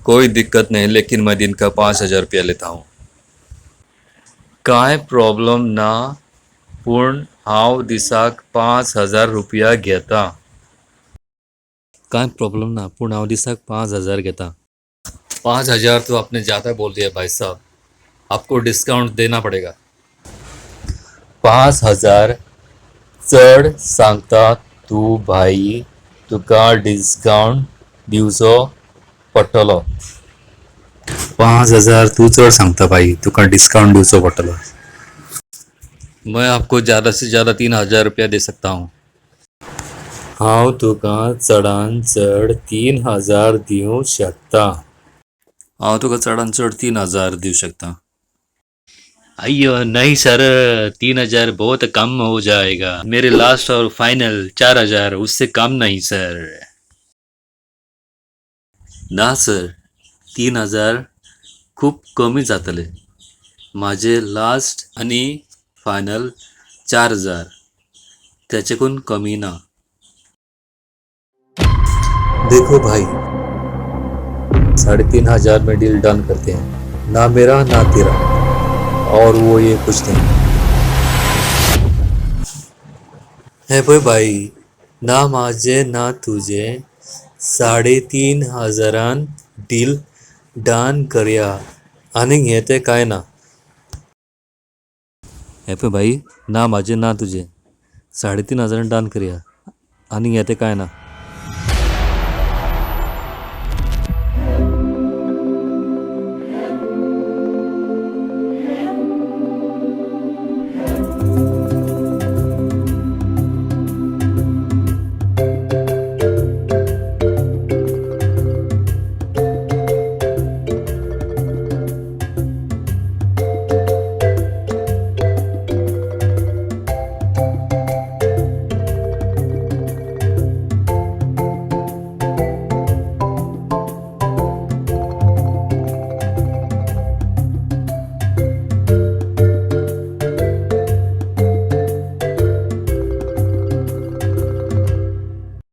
कोई दिक्कत नहीं, लेकिन मैं दिन का 5,000 रुपया लेता हूँ. काय प्रॉब्लेम ना, पण हाव दिसाक 5,000 रुपया घेता. काय प्रॉब्लेम ना, पण हाव दिसाक 5,000 घेता. 5,000 तो आपने ज़्यादा बोल दिया भाई साहब. आपको डिस्काउंट देना पड़ेगा. 5,000 चढ सांगता तू भाई. तुका डिस्काउंट दिवचो पडटलो. 5,000 तू चढ सांगता भाई. तुका डिस्काउंट दिवचो पडटलो. मैं आपको ज़्यादा से ज़्यादा 3,000 रुपया दे सकता हूँ. हांव तुका चडान चड 3,000 दिवं शकता. हांव तुका चडान चड 3,000 दिवं शकता. अय्यो नहीं सर, 3,000 बहुत कम हो जाएगा. मेरे लास्ट और फाइनल 4,000, उससे कम नहीं सर. ना सर, 3,000 खूप कमी जातले. माझे लास्ट आणि फायनल 4,000, त्याच्याकून कमी ना. देखो भाई, 3,500 में डील डन करते हैं. ना मेरा ना तेरा, और वो ये कुछ नहीं है. भाई, ना माझे ना तुझे 3,500 डील डन करूया. आणि घेते काय ना. हे भाई, ना माझे ना तुझे 3,500 डन करूया. आणि घेते काय ना.